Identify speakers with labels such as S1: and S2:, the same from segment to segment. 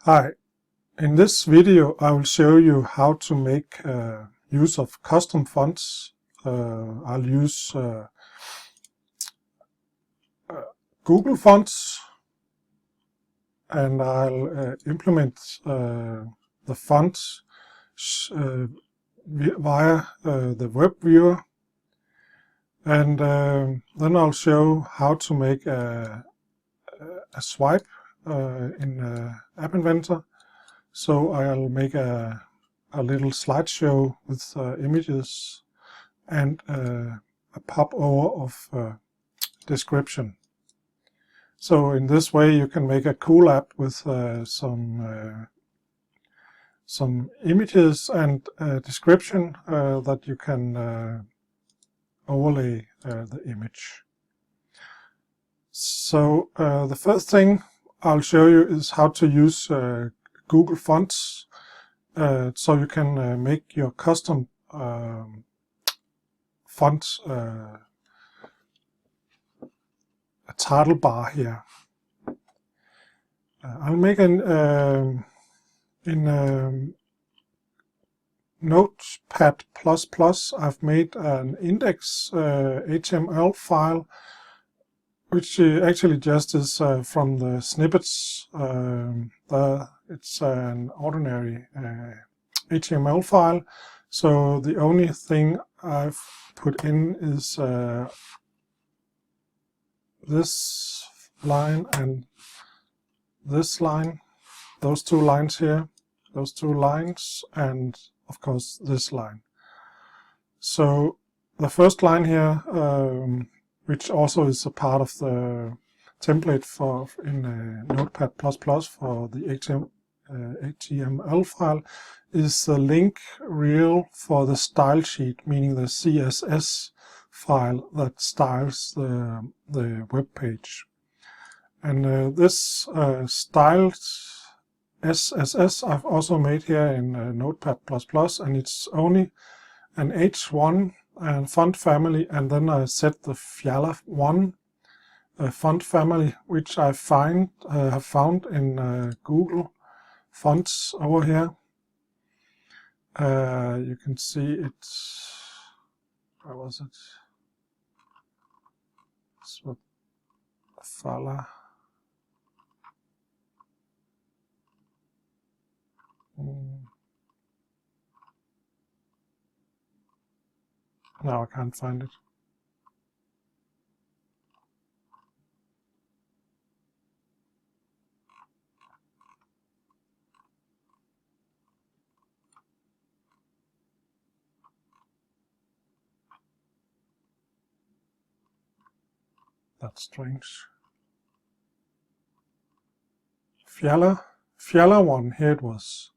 S1: Hi, in this video I will show you how to make use of custom fonts. I'll use Google fonts, and I'll implement the fonts via the web viewer, and then I'll show how to make a swipe in App Inventor. So I'll make a little slideshow with images and a pop-over of description. So in this way you can make a cool app with some images and description that you can overlay the image. So the first thing I'll show you is how to use Google Fonts, so you can make your custom font a title bar here. I'll make an in Notepad++. I've made an index HTML file, which actually just is from the snippets. It's an ordinary HTML file, so the only thing I've put in is this line and this line, those two lines here, those two lines, and of course this line. So the first line here, which also is a part of the template for in Notepad++ for the HTML file, is the link reel for the style sheet, meaning the CSS file that styles the web page. And this styled SSS I've also made here in Notepad++, and it's only an H1 and font family, and then I set the Fjalla1 font family, which I have found in Google Fonts over here. You can see it. Where was it? It's what Fjalla. Now I can't find it. That's strange. Fjalla1, here it was.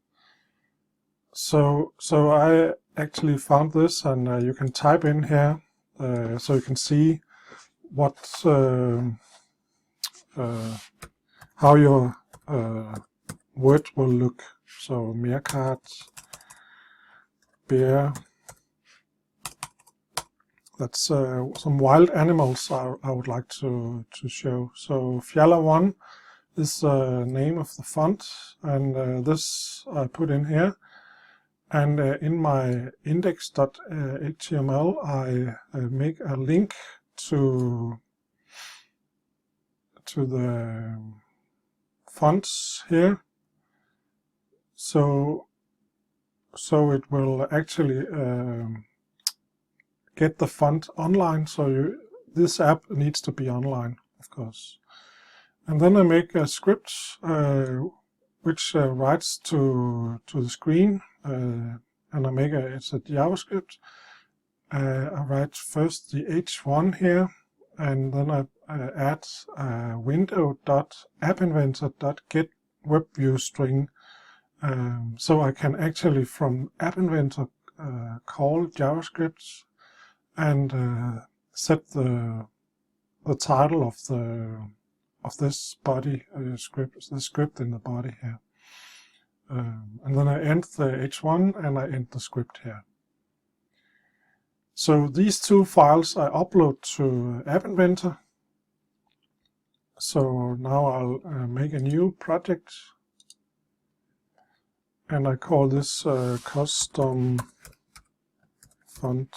S1: So I actually found this, and you can type in here, so you can see what how your word will look. So meerkat, bear. That's some wild animals I would like to show. So Fjalla1 is the name of the font, and this I put in here. And in my index.html I make a link to the fonts here. So it will actually get the font online. So this app needs to be online, of course. And then I make a script which writes to the screen, and I make it's a JavaScript. I write first the H1 here, and then I add window.appinventor.getWebViewString, so I can actually from App Inventor call JavaScript and set the title of this body script, the script in the body here. And then I end the H1 and I end the script here. So these two files I upload to App Inventor. So now I'll make a new project and I call this custom font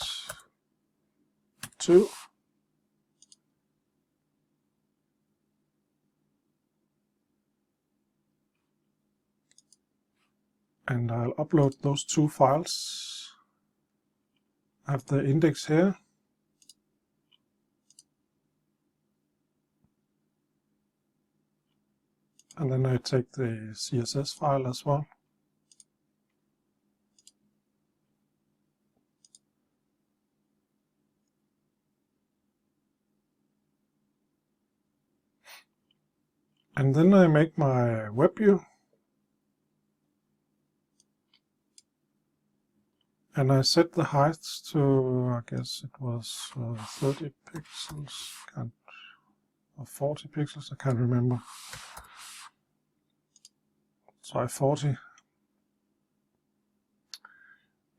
S1: 2. And I'll upload those 2 files. I have the index here. And then I take the CSS file as well. And then I make my web view. And I set the height to, I guess it was 30 pixels, or 40 pixels, I can't remember. Try 40.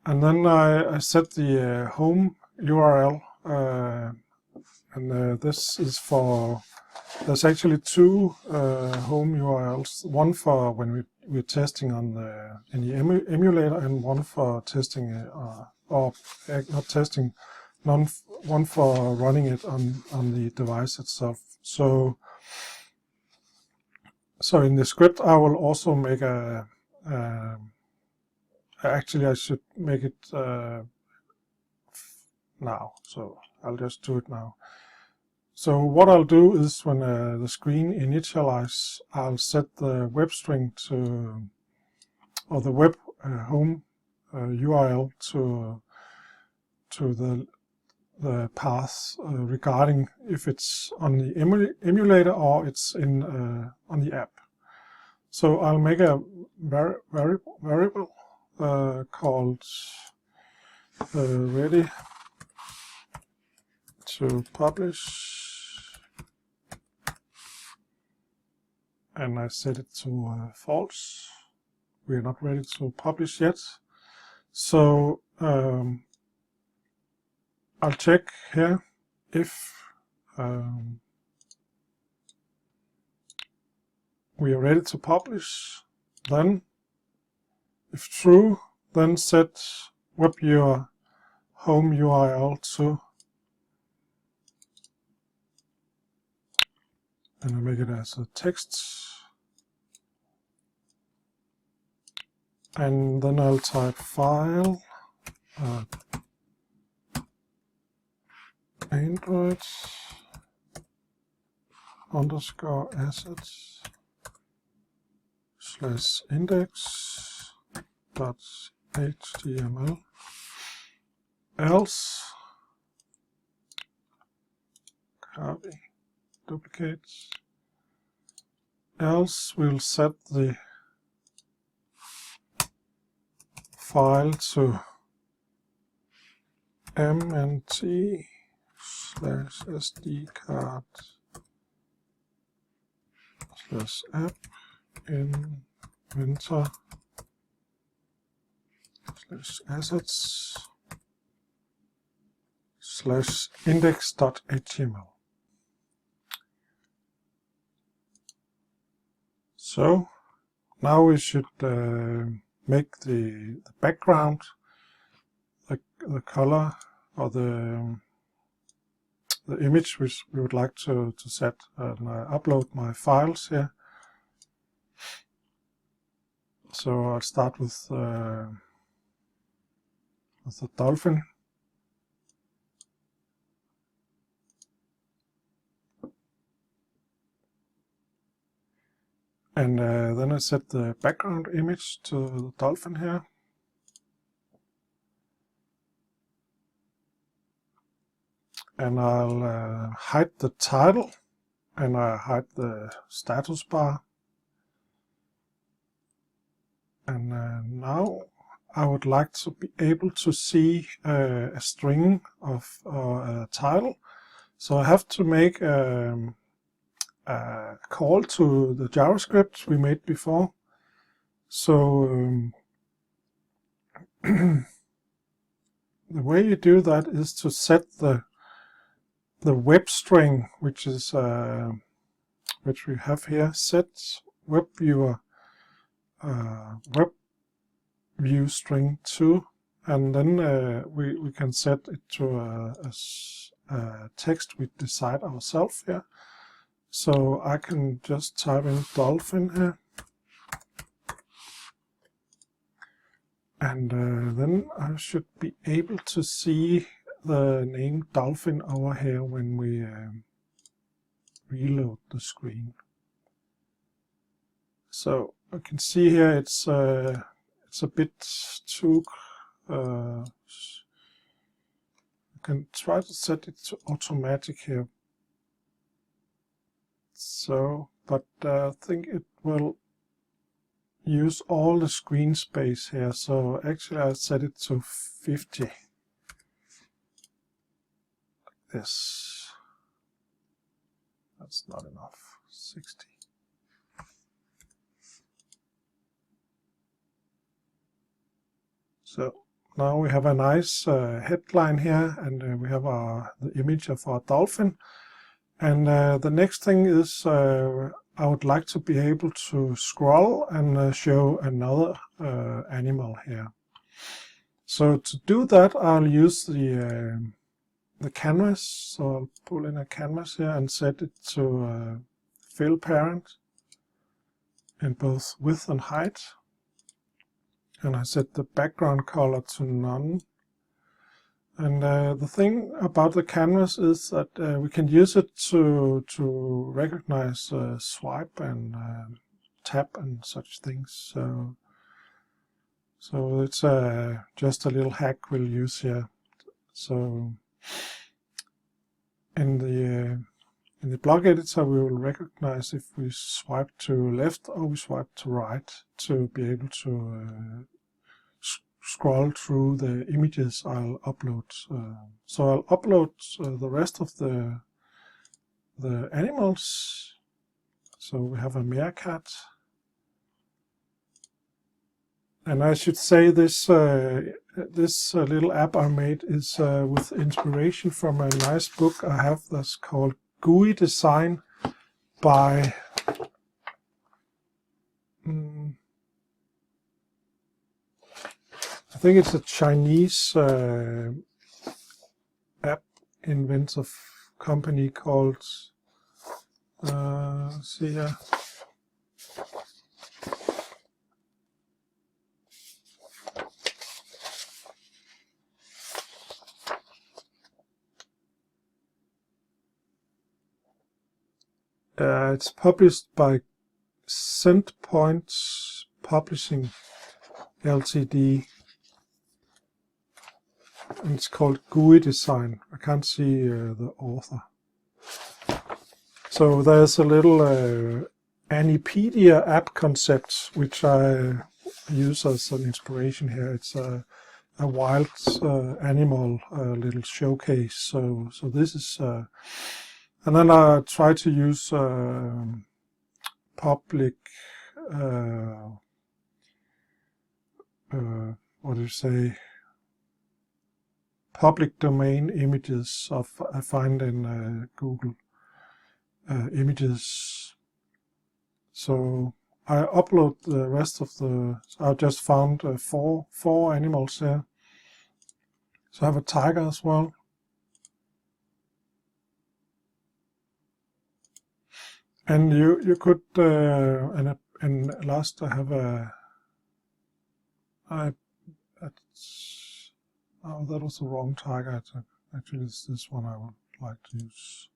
S1: And then I set the home URL, and this is for, there's actually 2 home URLs, one for when we're testing on any emulator, and one for testing, or not testing, one for running it on the device itself. So in the script I will also make a, actually I should make it now, so I'll just do it now. So what I'll do is when the screen initializes, I'll set the web string to, or the web home URL to the path regarding if it's on the emulator or it's in on the app. So I'll make a variable called ready to publish. And I set it to false. We are not ready to publish yet. So I'll check here if we are ready to publish. Then, if true, then set web viewer home URL to, and I make it as a text. And then I'll type file Android underscore assets / index dot html else copy duplicate else we'll set the file to mnt / sd card / app inventor / assets / index.html. So now we should make the background, the color, or the image which we would like to set. And I upload my files here. So I'll start with the dolphin. And then I set the background image to the dolphin here. And I'll hide the title, and I hide the status bar. And now I would like to be able to see a string of a title. So I have to make a call to the JavaScript we made before. So the way you do that is to set the web string, which is which we have here, set web viewer web view string 2, and then we can set it to a text we decide ourselves here. So I can just type in dolphin here, and then I should be able to see the name dolphin over here when we reload the screen. So I can see here it's a bit too. I can try to set it to automatic here. So, but I think it will use all the screen space here. So actually I set it to 50. Like this. That's not enough. 60. So now we have a nice headline here, and we have the image of our dolphin. And the next thing is I would like to be able to scroll and show another animal here. So to do that, I'll use the canvas. So I'll pull in a canvas here and set it to fill parent in both width and height. And I set the background color to none. And the thing about the canvas is that we can use it to recognize swipe and tap and such things. So it's just a little hack we'll use here. So in the block editor, we will recognize if we swipe to left or we swipe to right to be able to scroll through the images I'll upload. So I'll upload the rest of the animals. So we have a meerkat. And I should say this little app I made is with inspiration from a nice book I have that's called GUI Design by I think it's a Chinese app inventor company called see here. It's published by Centpoint Publishing Ltd. And it's called GUI Design. I can't see the author. So there's a little Anipedia app concept which I use as an inspiration here. It's a wild animal little showcase. So this is, and then I try to use public, what do you say? Public domain images I find in Google Images. So I upload the rest of the. I just found four animals here. So I have a tiger as well. And you could and last I have a. Oh, that was the wrong tiger. Actually, it's this one I would like to use.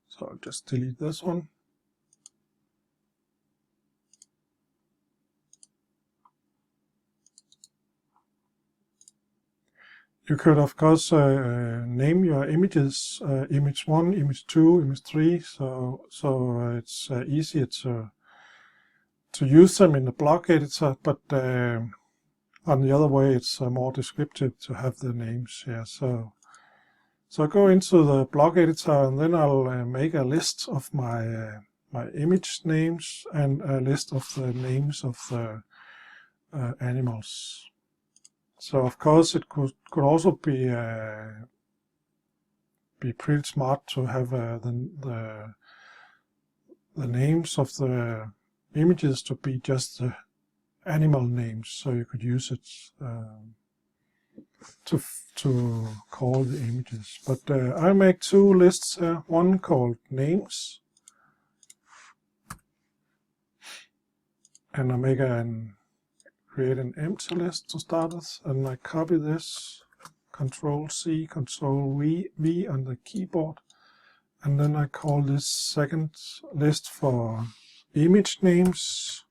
S1: So I'll just delete this one. You could, of course, name your images, image 1, image 2, image 3, so it's easier to use them in the block editor, but on the other way, it's more descriptive to have the names here. So I go into the block editor, and then I'll make a list of my image names and a list of the names of the animals. So of course it could also be be pretty smart to have the names of the images to be just the animal names, so you could use it to call the images. But I make two lists here, one called names, and I create an empty list to start with, and I copy this, Control-C, Control-V on the keyboard, and then I call this second list for image names.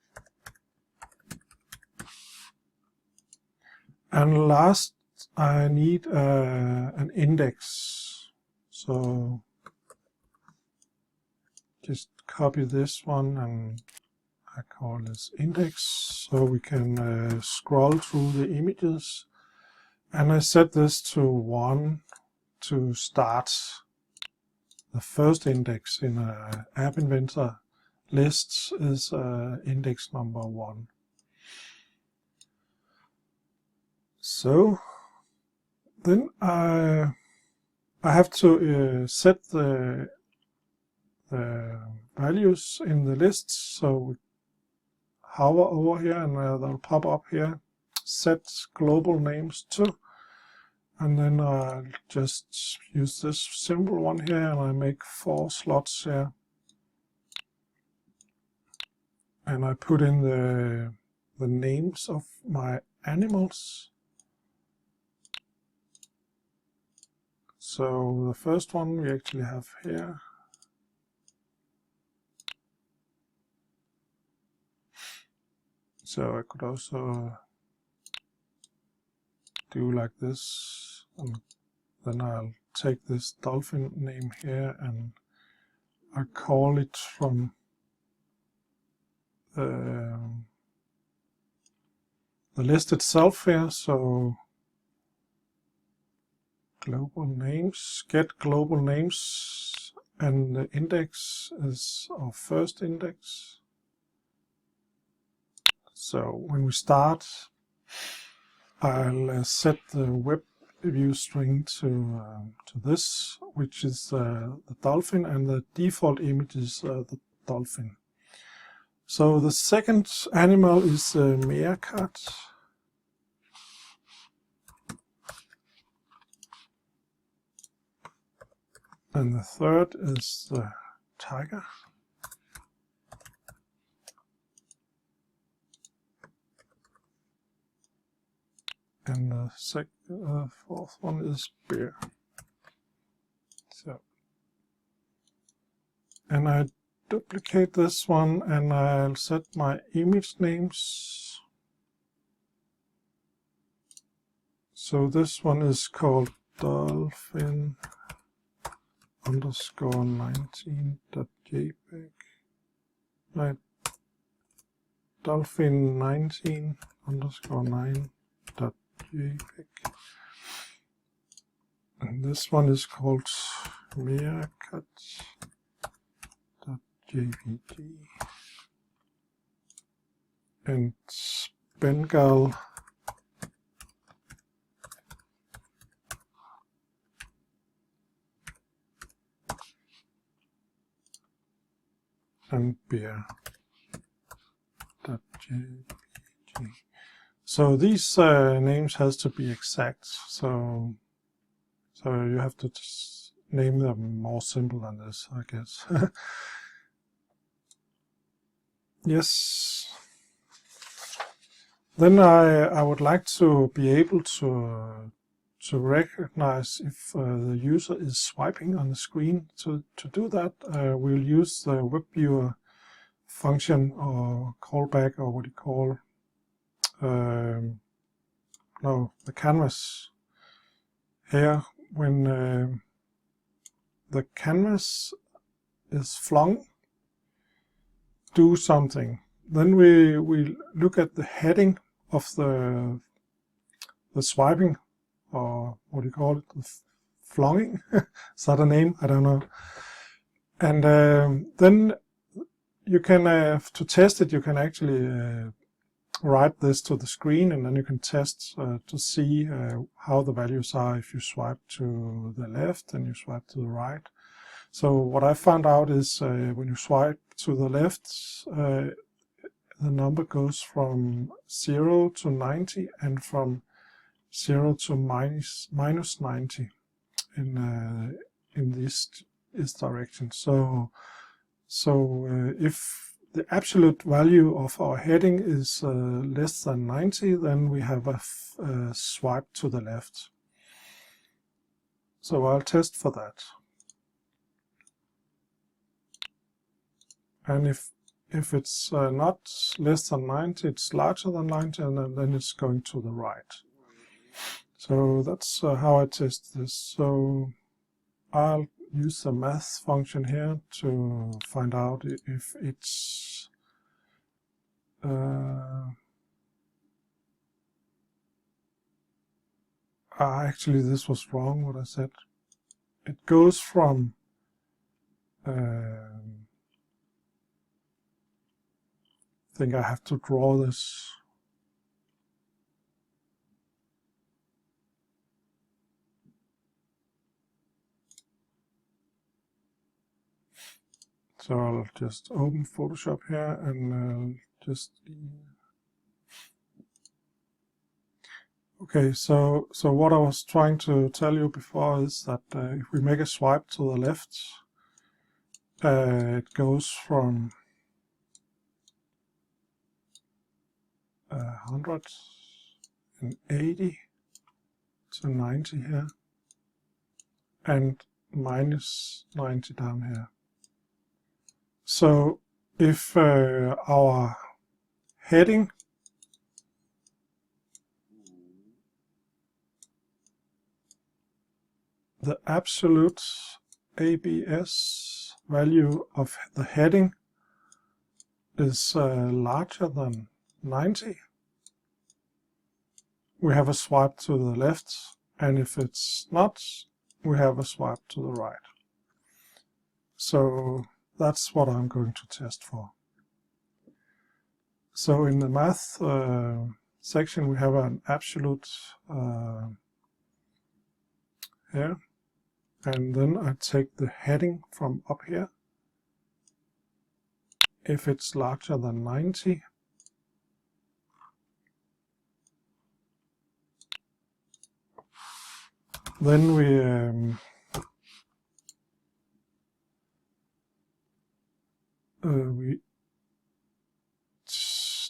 S1: And last, I need an index. So just copy this one and I call this index, so we can scroll through the images. And I set this to 1 to start. The first index in an App Inventor list is index number 1. So then I have to set the values in the list. So we hover over here and they'll pop up here, set global names to, and then I'll just use this simple one here and I make 4 slots here. And I put in the names of my animals. So the first one we actually have here. So I could also do like this, and then I'll take this dolphin name here and I call it from the list itself here. So global names, get global names, and the index is our first index. So when we start, I'll set the web view string to this, which is the dolphin, and the default image is the dolphin. So the second animal is the meerkat. And the third is the tiger. And the fourth one is bear. So, and I duplicate this one and I'll set my image names. So this one is called dolphin underscore 19.jpg. Right. Dolphin 19 underscore 9.jpg. And this one is called meerkat.jpg. And Bengal and bear.jpg. So these names has to be exact. So you have to just name them more simple than this, I guess. Yes. Then I would like to be able to recognize if the user is swiping on the screen. To do that, we'll use the web viewer function or callback, or what you call the canvas. Here, when the canvas is flung, do something. Then we look at the heading of the swiping, or what do you call it, the flonging. Is that a name? I don't know. And then you can, to test it, you can actually write this to the screen, and then you can test to see how the values are if you swipe to the left and you swipe to the right. So what I found out is when you swipe to the left, the number goes from 0 to 90 and from 0 to minus 90 in this direction. So if the absolute value of our heading is less than 90, then we have a swipe to the left. So I'll test for that. And if it's not less than 90, it's larger than 90, and then it's going to the right. So that's how I test this. So I'll use the math function here to find out if it's actually this was wrong what I said. It goes from I think I have to draw this. So I'll just open Photoshop here and just... Okay, so what I was trying to tell you before is that if we make a swipe to the left, it goes from 180 to 90 here, and minus 90 down here. So if our heading the absolute ABS value of the heading is larger than 90, we have a swipe to the left, and if it's not, we have a swipe to the right. So that's what I'm going to test for. So in the math section we have an absolute here, and then I take the heading from up here. If it's larger than 90, then we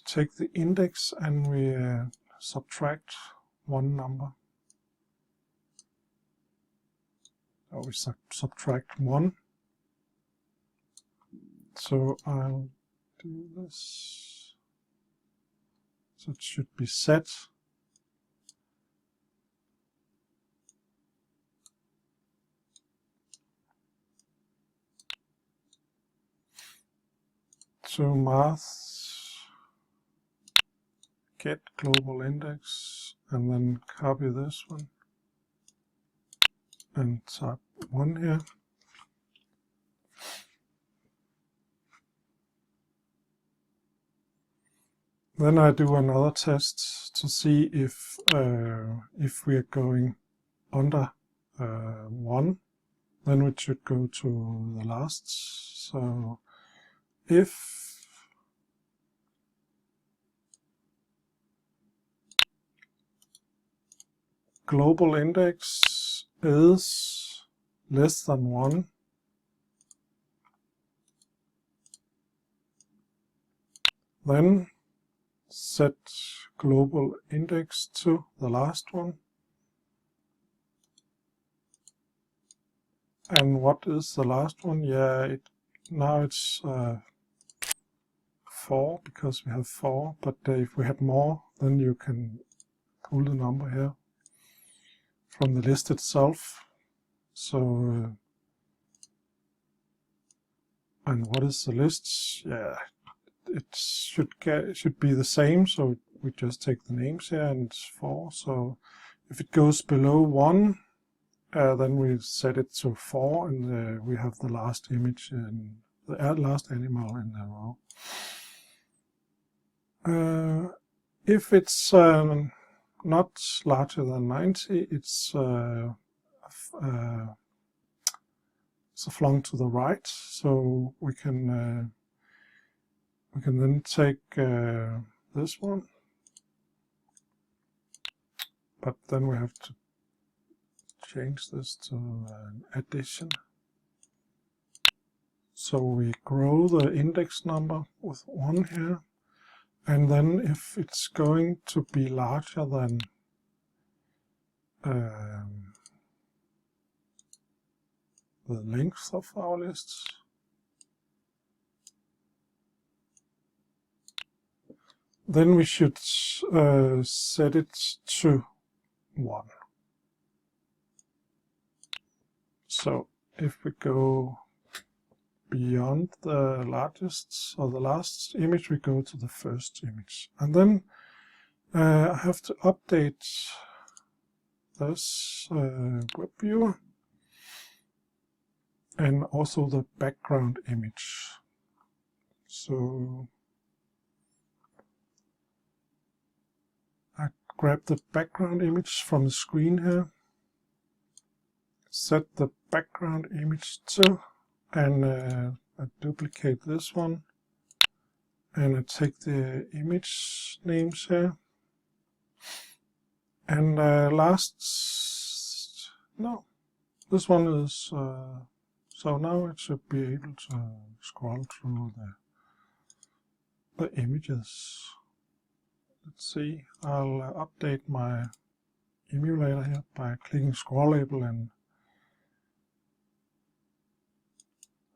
S1: take the index and we subtract one number. So we subtract 1. So I'll do this. So it should be set. So math, get global index, and then copy this one and type 1 here. Then I do another test to see if we are going under 1, then we should go to the last. So if global index is less than 1, then set global index to the last one. And what is the last one? Yeah, now it's 4, because we have 4, but if we had more, then you can pull the number here from the list itself. So and what is the list? Yeah, it should be the same, so we just take the names here, and it's 4. So if it goes below 1, then we set it to 4, and we have the last image and the last animal in the row. If it's not larger than 90, it's flung to the right. So we can then take this one, but then we have to change this to an addition. So we grow the index number with 1 here, and then if it's going to be larger than the length of our lists, then we should set it to 1. So if we go beyond the largest or the last image, we go to the first image. And then I have to update this web viewer and also the background image. So I grab the background image from the screen here, set the background image to, and I duplicate this one, and I take the image names here, and this one is so now it should be able to scroll through the images. Let's see, I'll update my emulator here by clicking scroll label, and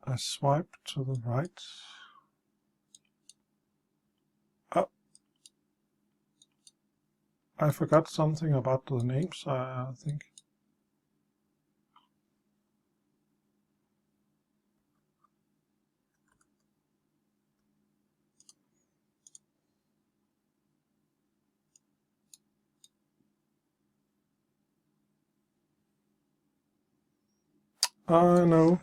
S1: I swipe to the right. Oh, I forgot something about the names, I think. No,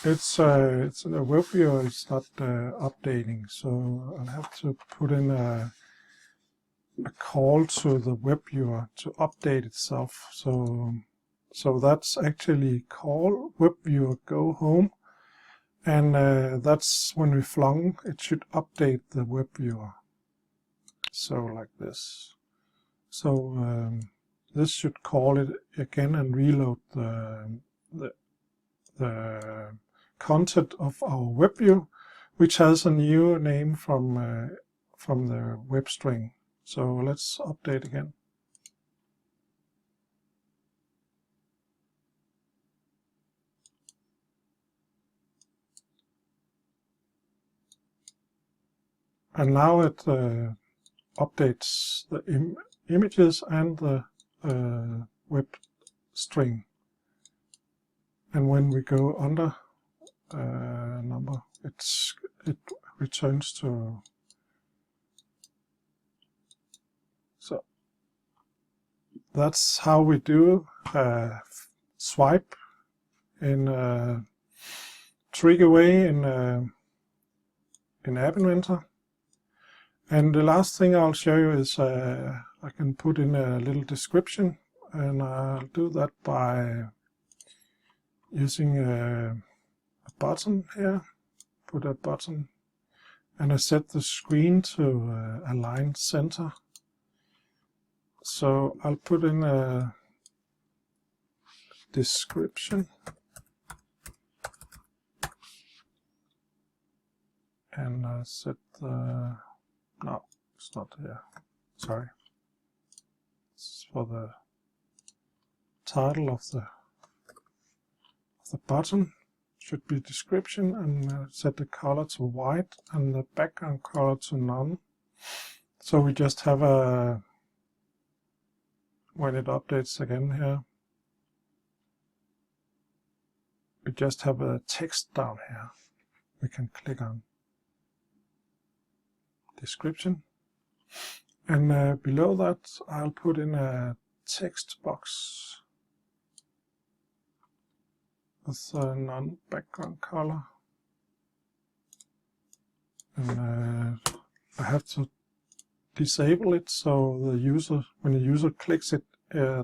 S1: it's a web viewer. It's not updating, so I'll have to put in a call to the web viewer to update itself. So that's actually call web viewer go home, and that's when we flung. It should update the web viewer. So like this. So this should call it again and reload the content of our web view, which has a new name from the web string. So let's update again. And now it updates the images and the web string. And when we go under number, it returns to. So that's how we do swipe in trigger way in App Inventor. And the last thing I'll show you is I can put in a little description, and I'll do that by using a button here. Put a button, and I set the screen to align center. So I'll put in a description, and I set the, no, it's not here, sorry. It's for the title of the button. Should be description, and set the color to white and the background color to none. So we just have a, when it updates again here, we just have a text down here we can click on. Description. And below that I'll put in a text box with a non-background color. And I have to disable it so the user, when the user clicks it,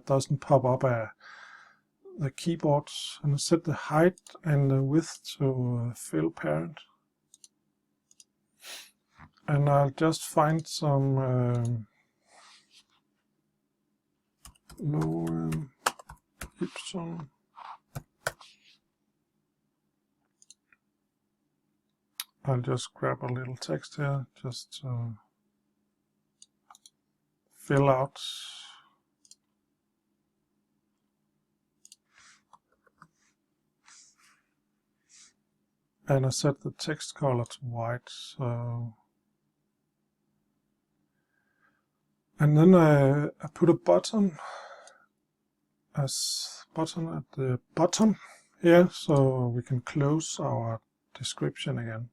S1: doesn't pop up the keyboard. And I set the height and the width to fill parent. And I'll just find some low Ipsum. I'll just grab a little text here just to fill out. And I set the text color to white. So, and then I put a button at the bottom here, so we can close our description again.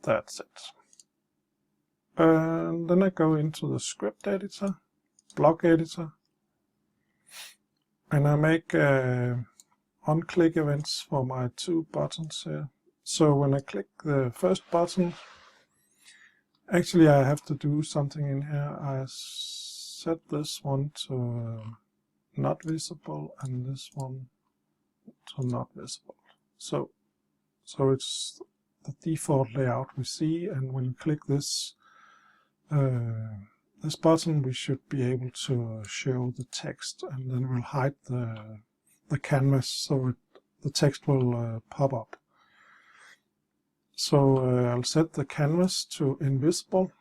S1: That's it. And then I go into the script editor, block editor, and I make on-click events for my two buttons here. So when I click the first button, actually I have to do something in here. I set this one to not visible and this one to not visible. So it's the default layout we see, and when you click this this button, we should be able to show the text, and then we'll hide the canvas so the text will pop up. So I'll set the canvas to invisible.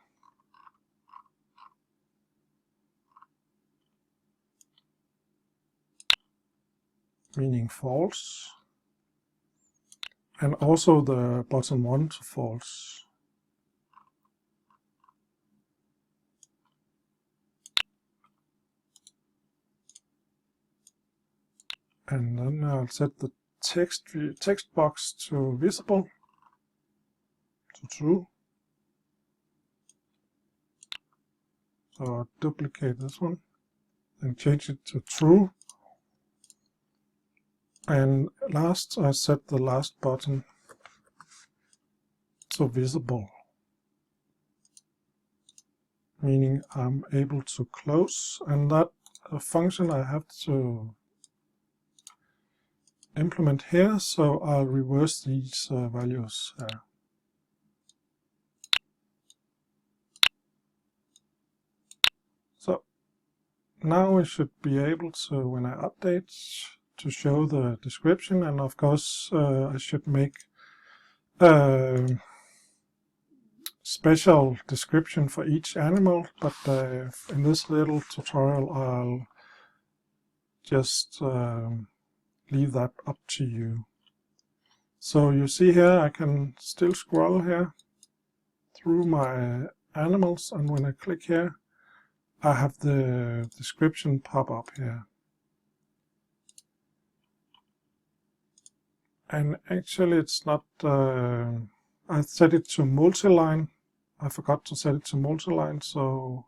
S1: Meaning false. And also the button 1 to false. And then I'll set the text box to visible, to true. So I'll duplicate this one and change it to true. And last, I set the last button to visible, meaning I'm able to close, and that a function I have to implement here, so I'll reverse these values here. So now we should be able to, when I update, to show the description, and of course I should make a special description for each animal, but in this little tutorial I'll just leave that up to you. So you see here I can still scroll here through my animals, and when I click here I have the description pop up here. And actually it's not, I set it to multi-line. I forgot to set it to multi-line, so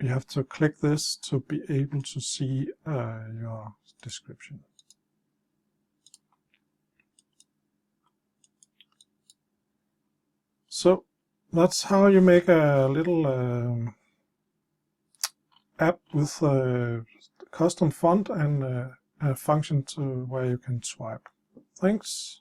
S1: you have to click this to be able to see your description. So that's how you make a little app with a custom font and a function to where you can swipe. Thanks.